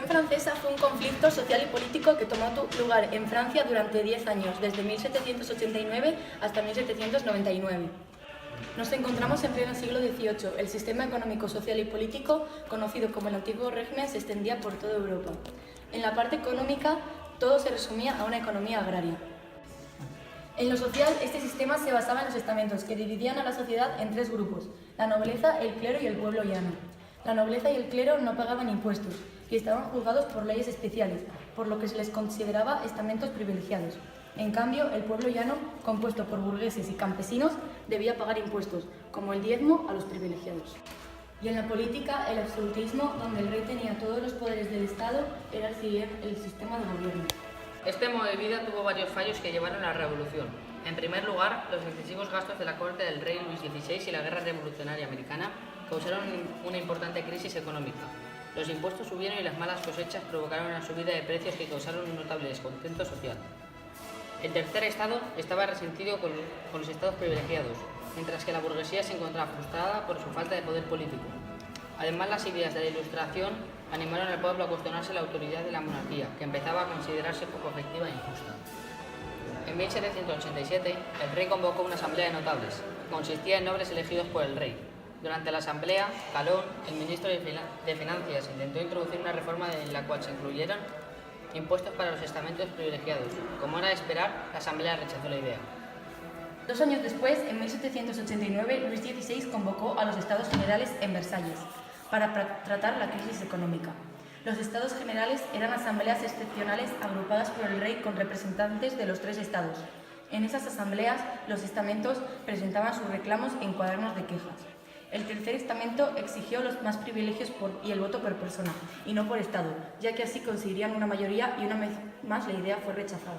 Revolución Francesa fue un conflicto social y político que tomó lugar en Francia durante 10 años, desde 1789 hasta 1799. Nos encontramos en pleno siglo XVIII. El sistema económico, social y político, conocido como el Antiguo Régimen, se extendía por toda Europa. En la parte económica, todo se resumía a una economía agraria. En lo social, este sistema se basaba en los estamentos que dividían a la sociedad en tres grupos: la nobleza, el clero y el pueblo llano. La nobleza y el clero no pagaban impuestos y estaban juzgados por leyes especiales, por lo que se les consideraba estamentos privilegiados. En cambio, el pueblo llano, compuesto por burgueses y campesinos, debía pagar impuestos, como el diezmo, a los privilegiados. Y en la política, el absolutismo, donde el rey tenía todos los poderes del Estado, era el sistema de gobierno. Este modo de vida tuvo varios fallos que llevaron a la revolución. En primer lugar, los excesivos gastos de la corte del rey Luis XVI y la Guerra Revolucionaria Americana causaron una importante crisis económica. Los impuestos subieron y las malas cosechas provocaron una subida de precios que causaron un notable descontento social. El tercer estado estaba resentido con los estados privilegiados, mientras que la burguesía se encontraba frustrada por su falta de poder político. Además, las ideas de la Ilustración animaron al pueblo a cuestionarse la autoridad de la monarquía, que empezaba a considerarse poco efectiva e injusta. En 1787, el rey convocó una asamblea de notables, que consistía en nobles elegidos por el rey. Durante la asamblea, Calón, el ministro de Finanzas, intentó introducir una reforma en la cual se incluyeran impuestos para los estamentos privilegiados. Como era de esperar, la asamblea rechazó la idea. 2 años después, en 1789, Luis XVI convocó a los Estados Generales en Versalles para tratar la crisis económica. Los Estados Generales eran asambleas excepcionales agrupadas por el rey con representantes de los 3 estados. En esas asambleas, los estamentos presentaban sus reclamos en cuadernos de quejas. El tercer estamento exigió los más privilegios y el voto por persona, y no por estado, ya que así conseguirían una mayoría y una vez más la idea fue rechazada.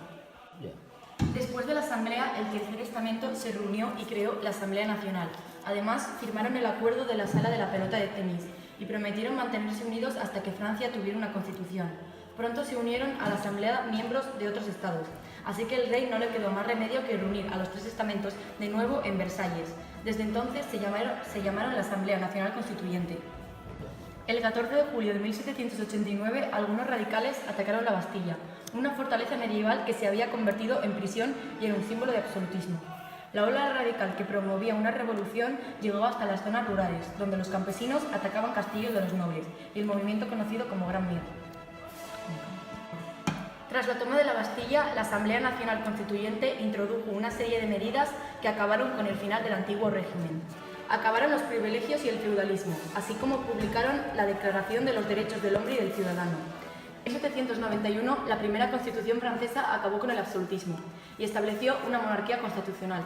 Después de la asamblea, el tercer estamento se reunió y creó la Asamblea Nacional. Además, firmaron el acuerdo de la Sala de la Pelota de Tenis y prometieron mantenerse unidos hasta que Francia tuviera una constitución. Pronto se unieron a la asamblea miembros de otros estados, así que el rey no le quedó más remedio que reunir a los 3 estamentos de nuevo en Versalles. Desde entonces se llamaron la Asamblea Nacional Constituyente. El 14 de julio de 1789, algunos radicales atacaron la Bastilla, una fortaleza medieval que se había convertido en prisión y en un símbolo de absolutismo. La ola radical que promovía una revolución llegó hasta las zonas rurales, donde los campesinos atacaban castillos de los nobles, y el movimiento conocido como Gran Miedo. Tras la toma de la Bastilla, la Asamblea Nacional Constituyente introdujo una serie de medidas que acabaron con el final del antiguo régimen. Acabaron los privilegios y el feudalismo, así como publicaron la Declaración de los Derechos del Hombre y del Ciudadano. En 1791, la primera Constitución francesa acabó con el absolutismo y estableció una monarquía constitucional,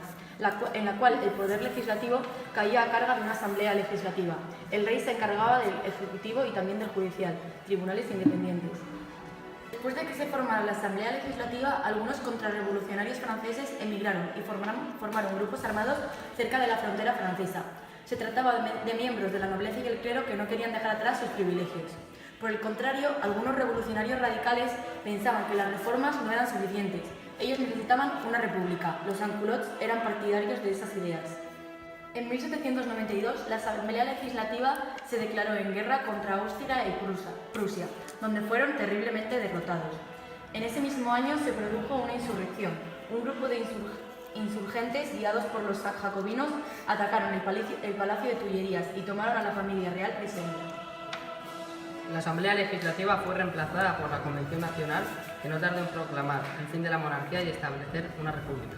en la cual el poder legislativo caía a cargo de una asamblea legislativa. El rey se encargaba del ejecutivo y también del judicial, tribunales independientes. Después de que se formara la Asamblea Legislativa, algunos contrarrevolucionarios franceses emigraron y formaron grupos armados cerca de la frontera francesa. Se trataba de miembros de la nobleza y el clero que no querían dejar atrás sus privilegios. Por el contrario, algunos revolucionarios radicales pensaban que las reformas no eran suficientes. Ellos necesitaban una república. Los sans-culottes eran partidarios de esas ideas. En 1792, la Asamblea Legislativa se declaró en guerra contra Austria y Prusia, donde fueron terriblemente derrotados. En ese mismo año se produjo una insurrección. Un grupo de insurgentes, guiados por los jacobinos, atacaron el Palacio de Tullerías y tomaron a la familia real prisionera. La Asamblea Legislativa fue reemplazada por la Convención Nacional, que no tardó en proclamar el fin de la monarquía y establecer una república.